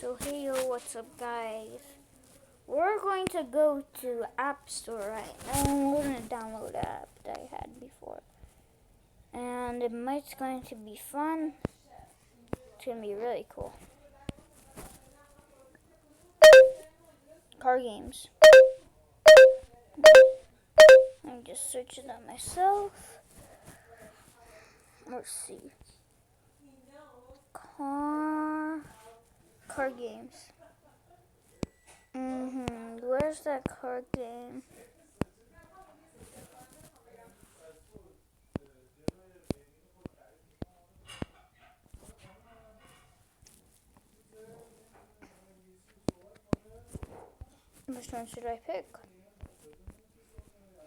So hey yo, what's up guys? We're going to go to App Store right now. We're going to download the app that I had before. And it's going to be fun. It's going to be really cool. Car games. I'm just searching that myself. Let's see. Car games. Where's that car game? Which one should I pick?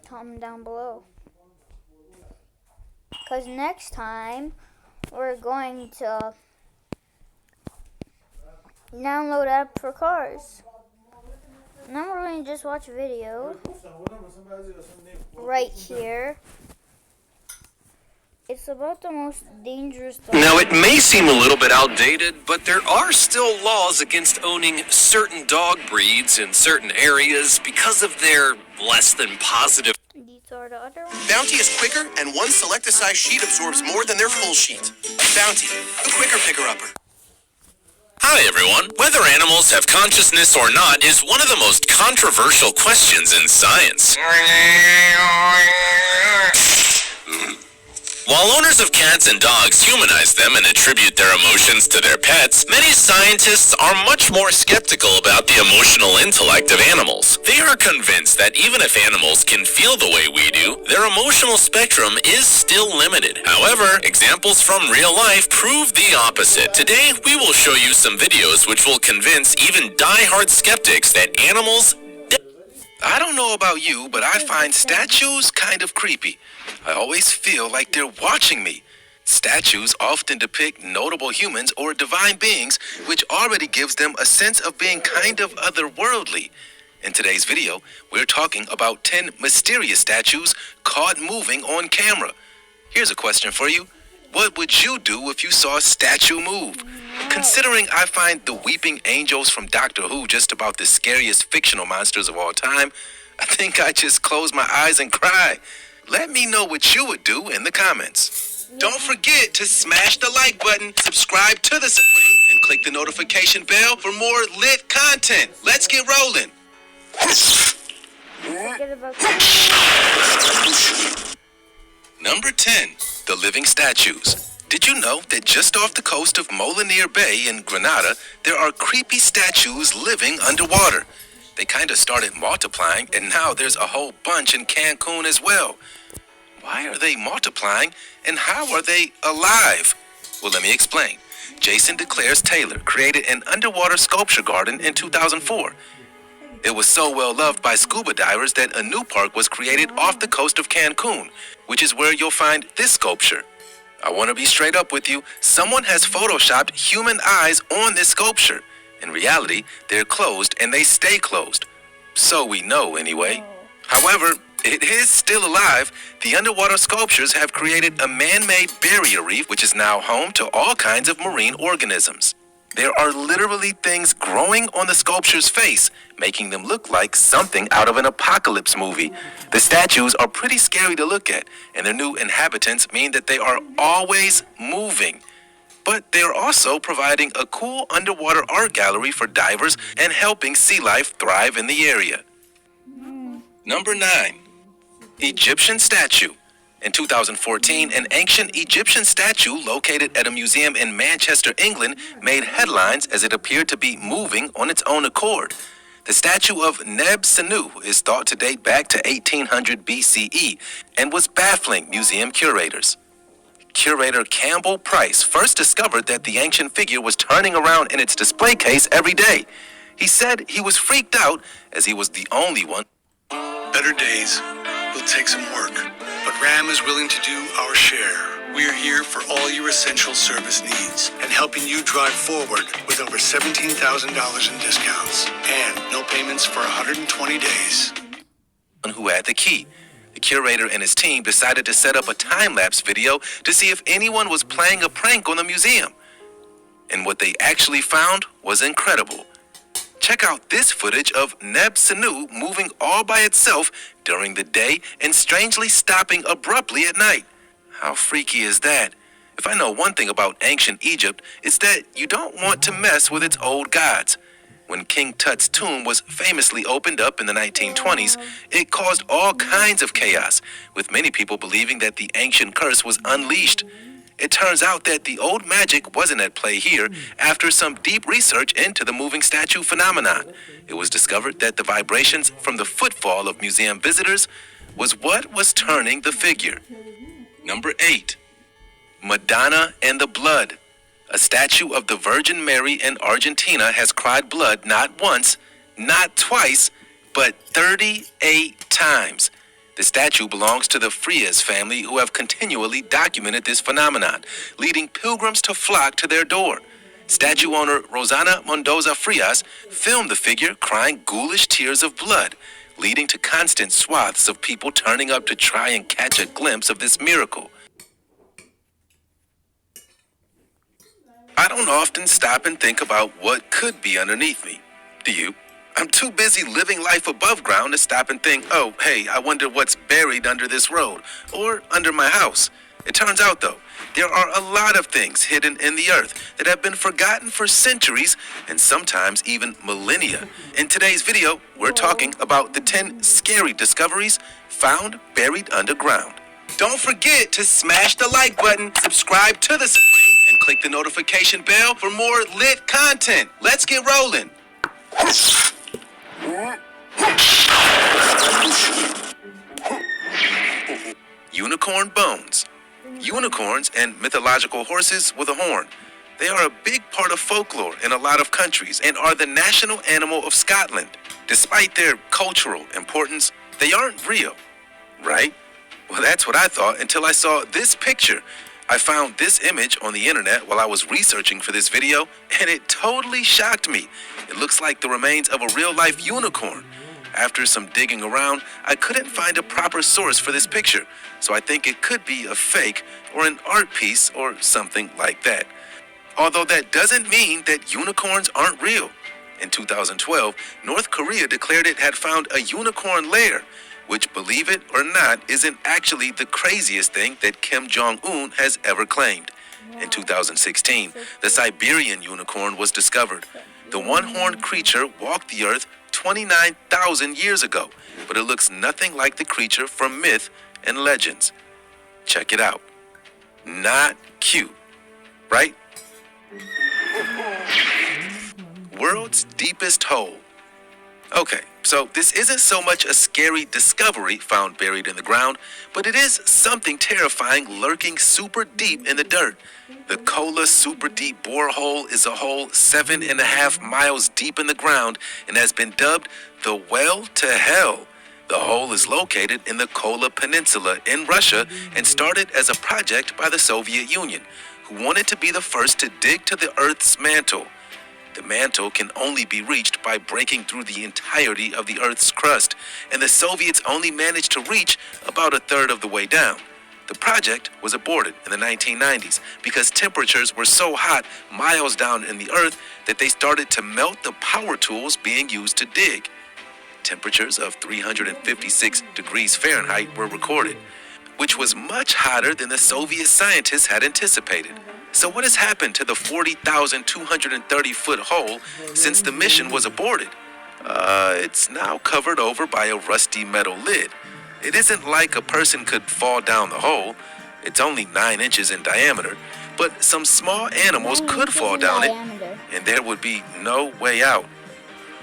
Comment down below. Because next time we're going to download app for cars. Now we're going to just watch a video right here. It's about the most dangerous dog. Now, it may seem a little bit outdated, but there are still laws against owning certain dog breeds in certain areas because of their less than positive. These are the other ones. Bounty is quicker, and one selector size sheet absorbs more than their full sheet. Bounty, the quicker picker-upper. Hi everyone. Whether animals have consciousness or not is one of the most controversial questions in science. While owners of cats and dogs humanize them and attribute their emotions to their pets, many scientists are much more skeptical about the emotional intellect of animals. They are convinced that even if animals can feel the way we do, their emotional spectrum is still limited. However, examples from real life prove the opposite. Today, we will show you some videos which will convince even die-hard skeptics that animals... I don't know about you, but I find statues kind of creepy. I always feel like they're watching me. Statues often depict notable humans or divine beings, which already gives them a sense of being kind of otherworldly. In today's video, we're talking about 10 mysterious statues caught moving on camera. Here's a question for you. What would you do if you saw a statue move? Considering I find the weeping angels from Doctor Who just about the scariest fictional monsters of all time, I think I just close my eyes and cry. Let me know what you would do in the comments. Don't forget to smash the like button, subscribe to The Supreme, and click the notification bell for more lit content. Let's get rolling. Number 10, the living statues. Did you know that just off the coast of Molinere Bay in Grenada, there are creepy statues living underwater? They kind of started multiplying, and now there's a whole bunch in Cancun as well. Why are they multiplying, and how are they alive? Well, let me explain. Jason DeClares Taylor created an underwater sculpture garden in 2004. It was so well loved by scuba divers that a new park was created off the coast of Cancun, which is where you'll find this sculpture. I want to be straight up with you. Someone has photoshopped human eyes on this sculpture. In reality, they're closed and they stay closed. So we know anyway. However, it is still alive. The underwater sculptures have created a man-made barrier reef, which is now home to all kinds of marine organisms. There are literally things growing on the sculpture's face, making them look like something out of an apocalypse movie. The statues are pretty scary to look at, and their new inhabitants mean that they are always moving. But they're also providing a cool underwater art gallery for divers and helping sea life thrive in the area. Number 9, Egyptian statue. In 2014, an ancient Egyptian statue located at a museum in Manchester, England, made headlines as it appeared to be moving on its own accord. The statue of Neb-Senu is thought to date back to 1800 BCE and was baffling museum curators. Curator Campbell Price first discovered that the ancient figure was turning around in its display case every day. He said he was freaked out as he was the only one. Better days will take some work, but RAM is willing to do our share. We're here for all your essential service needs and helping you drive forward with over $17,000 in discounts and no payments for 120 days. Who had the key. The curator and his team decided to set up a time-lapse video to see if anyone was playing a prank on the museum. And what they actually found was incredible. Check out this footage of Neb Sanu moving all by itself during the day and strangely stopping abruptly at night. How freaky is that? If I know one thing about ancient Egypt, it's that you don't want to mess with its old gods. When King Tut's tomb was famously opened up in the 1920s, it caused all kinds of chaos, with many people believing that the ancient curse was unleashed. It turns out that the old magic wasn't at play here after some deep research into the moving statue phenomenon. It was discovered that the vibrations from the footfall of museum visitors was what was turning the figure. Number 8. Madonna and the Blood. A statue of the Virgin Mary in Argentina has cried blood not once, not twice, but 38 times. The statue belongs to the Frias family, who have continually documented this phenomenon, leading pilgrims to flock to their door. Statue owner Rosana Mendoza Frias filmed the figure crying ghoulish tears of blood, leading to constant swaths of people turning up to try and catch a glimpse of this miracle. I don't often stop and think about what could be underneath me. Do you? I'm too busy living life above ground to stop and think, oh, hey, I wonder what's buried under this road or under my house. It turns out, though, there are a lot of things hidden in the earth that have been forgotten for centuries and sometimes even millennia. In today's video, we're talking about the 10 scary discoveries found buried underground. Don't forget to smash the like button, subscribe to The Supreme, and click the notification bell for more lit content. Let's get rolling. Unicorn bones. Unicorns and mythological horses with a horn. They are a big part of folklore in a lot of countries and are the national animal of Scotland. Despite their cultural importance, they aren't real, right? Well, that's what I thought until I saw this picture. I found this image on the internet while I was researching for this video, and it totally shocked me. It looks like the remains of a real-life unicorn. After some digging around, I couldn't find a proper source for this picture, so I think it could be a fake or an art piece or something like that. Although that doesn't mean that unicorns aren't real. In 2012, North Korea declared it had found a unicorn lair, which, believe it or not, isn't actually the craziest thing that Kim Jong-un has ever claimed. In 2016, the Siberian unicorn was discovered. The one-horned creature walked the earth 29,000 years ago, but it looks nothing like the creature from myth and legends. Check it out. Not cute, right? World's deepest hole. Okay, so this isn't so much a scary discovery found buried in the ground, but it is something terrifying lurking super deep in the dirt. The Kola Super Deep Borehole is a hole 7.5 miles deep in the ground and has been dubbed the Well to Hell. The hole is located in the Kola Peninsula in Russia and started as a project by the Soviet Union, who wanted to be the first to dig to the Earth's mantle. The mantle can only be reached by breaking through the entirety of the Earth's crust, and the Soviets only managed to reach about a third of the way down. The project was aborted in the 1990s because temperatures were so hot miles down in the Earth that they started to melt the power tools being used to dig. Temperatures of 356 degrees Fahrenheit were recorded, which was much hotter than the Soviet scientists had anticipated. So what has happened to the 40,230-foot hole since the mission was aborted? It's now covered over by a rusty metal lid. It isn't like a person could fall down the hole. It's only 9 inches in diameter, but some small animals could fall down it, and there would be no way out.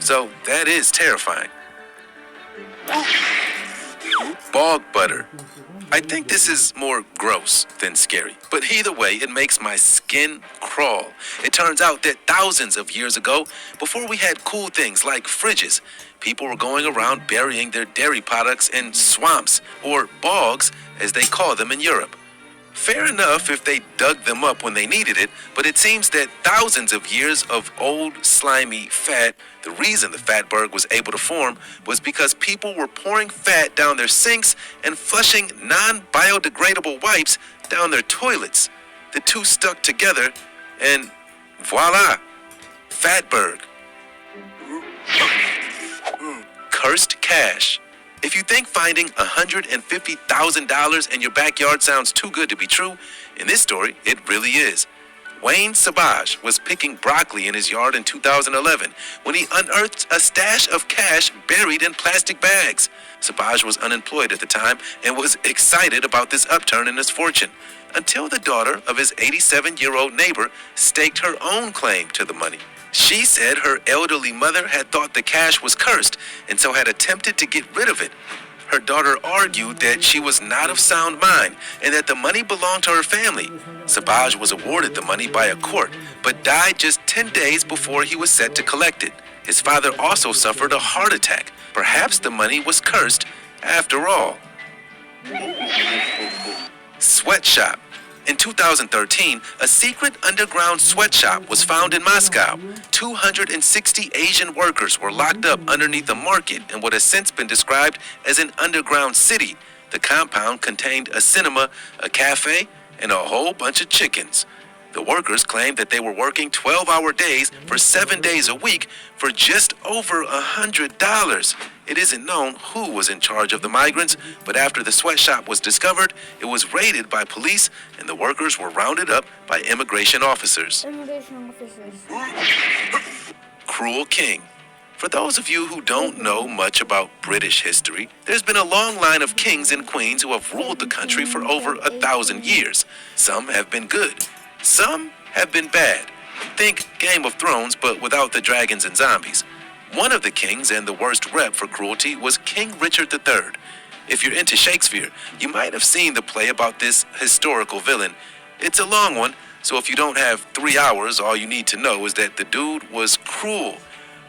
So that is terrifying. Bog butter. I think this is more gross than scary, but either way, it makes my skin crawl. It turns out that thousands of years ago, before we had cool things like fridges, people were going around burying their dairy products in swamps, or bogs, as they call them in Europe. Fair enough if they dug them up when they needed it, but it seems that thousands of years of old, slimy fat, the reason the fatberg was able to form was because people were pouring fat down their sinks and flushing non-biodegradable wipes down their toilets. The two stuck together, and Voila! Fatberg. Cursed cash. If you think finding $150,000 in your backyard sounds too good to be true, in this story, it really is. Wayne Savage was picking broccoli in his yard in 2011 when he unearthed a stash of cash buried in plastic bags. Savage was unemployed at the time and was excited about this upturn in his fortune, until the daughter of his 87-year-old neighbor staked her own claim to the money. She said her elderly mother had thought the cash was cursed and so had attempted to get rid of it. Her daughter argued that she was not of sound mind and that the money belonged to her family. Savage was awarded the money by a court, but died just 10 days before he was set to collect it. His father also suffered a heart attack. Perhaps the money was cursed after all. Sweatshop. In 2013, a secret underground sweatshop was found in Moscow. 260 Asian workers were locked up underneath a market in what has since been described as an underground city. The compound contained a cinema, a cafe, and a whole bunch of chickens. The workers claimed that they were working 12-hour days for 7 days a week for just over $100. It isn't known who was in charge of the migrants, but after the sweatshop was discovered, it was raided by police and the workers were rounded up by immigration officers. Cruel King. For those of you who don't know much about British history, there's been a long line of kings and queens who have ruled the country for over 1,000 years. Some have been good. Some have been bad. Think Game of Thrones, but without the dragons and zombies. One of the kings and the worst rep for cruelty was King Richard III. If you're into Shakespeare, you might have seen the play about this historical villain. It's a long one, so if you don't have 3 hours, all you need to know is that the dude was cruel.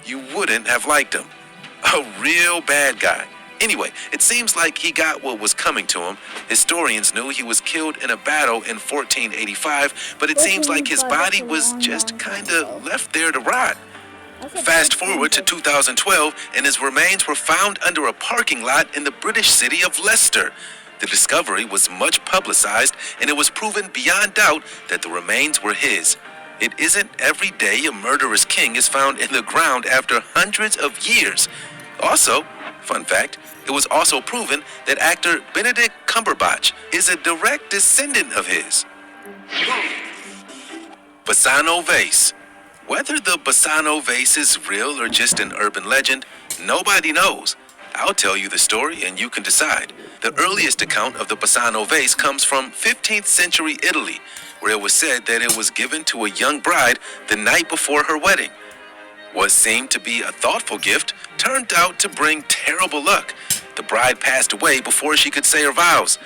You wouldn't have liked him. A real bad guy. Anyway, it seems like he got what was coming to him. Historians knew he was killed in a battle in 1485, but it seems like his body was just kinda left there to rot. Fast forward to 2012, and his remains were found under a parking lot in the British city of Leicester. The discovery was much publicized, and it was proven beyond doubt that the remains were his. It isn't every day a murderous king is found in the ground after hundreds of years. Also, fun fact, it was also proven that actor Benedict Cumberbatch is a direct descendant of his. Bassano vase. Whether the Bassano vase is real or just an urban legend, nobody knows. I'll tell you the story and you can decide. The earliest account of the Bassano vase comes from 15th century Italy, where it was said that it was given to a young bride the night before her wedding. What seemed to be a thoughtful gift turned out to bring terrible luck. The bride passed away before she could say her vows.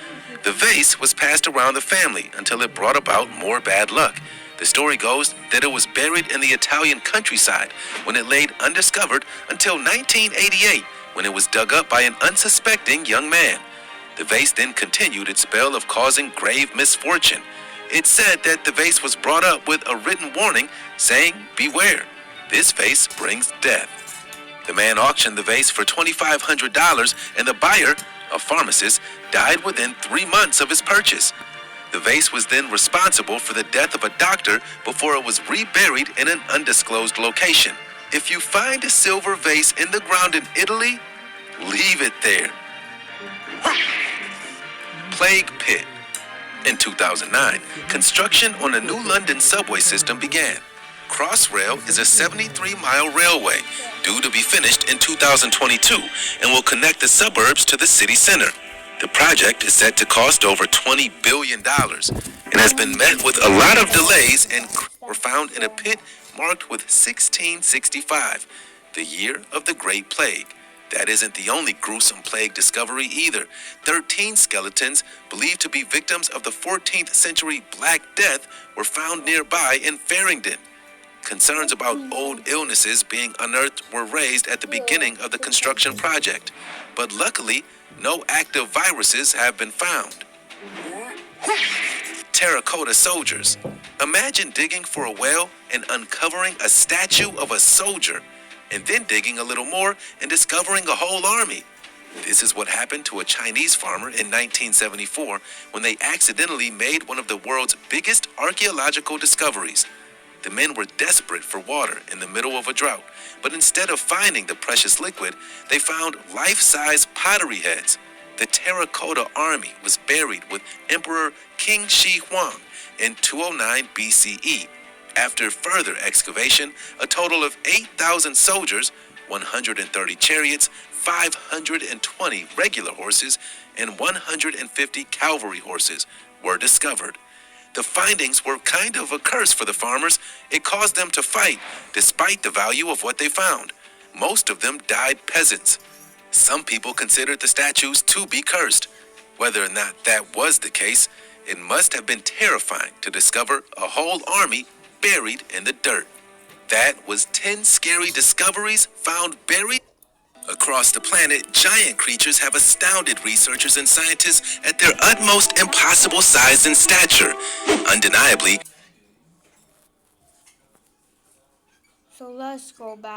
The vase was passed around the family until it brought about more bad luck. The story goes that it was buried in the Italian countryside when it laid undiscovered until 1988, when it was dug up by an unsuspecting young man. The vase then continued its spell of causing grave misfortune. It's said that the vase was brought up with a written warning saying, "Beware, this vase brings death." The man auctioned the vase for $2,500, and the buyer, a pharmacist, died within 3 months of his purchase. The vase was then responsible for the death of a doctor before it was reburied in an undisclosed location. If you find a silver vase in the ground in Italy, leave it there. Plague Pit. In 2009, construction on a new London subway system began. Crossrail is a 73-mile railway due to be finished in 2022 and will connect the suburbs to the city center. The project is set to cost over $20 billion and has been met with a lot of delays, and were found in a pit marked with 1665, the year of the Great Plague. That isn't the only gruesome plague discovery either. 13 skeletons believed to be victims of the 14th century Black Death were found nearby in Farringdon. Concerns about old illnesses being unearthed were raised at the beginning of the construction project, but luckily, no active viruses have been found. Terracotta soldiers. Imagine digging for a well and uncovering a statue of a soldier, and then digging a little more and discovering a whole army. This is what happened to a Chinese farmer in 1974 when they accidentally made one of the world's biggest archaeological discoveries. The men were desperate for water in the middle of a drought, but instead of finding the precious liquid, they found life-size pottery heads. The terracotta army was buried with Emperor King Shi Huang in 209 BCE. After further excavation, a total of 8,000 soldiers, 130 chariots, 520 regular horses, and 150 cavalry horses were discovered. The findings were kind of a curse for the farmers. It caused them to fight, despite the value of what they found. Most of them died peasants. Some people considered the statues to be cursed. Whether or not that was the case, it must have been terrifying to discover a whole army buried in the dirt. That was 10 scary discoveries found buried. Across the planet, giant creatures have astounded researchers and scientists at their utmost impossible size and stature. Undeniably, So let's go back.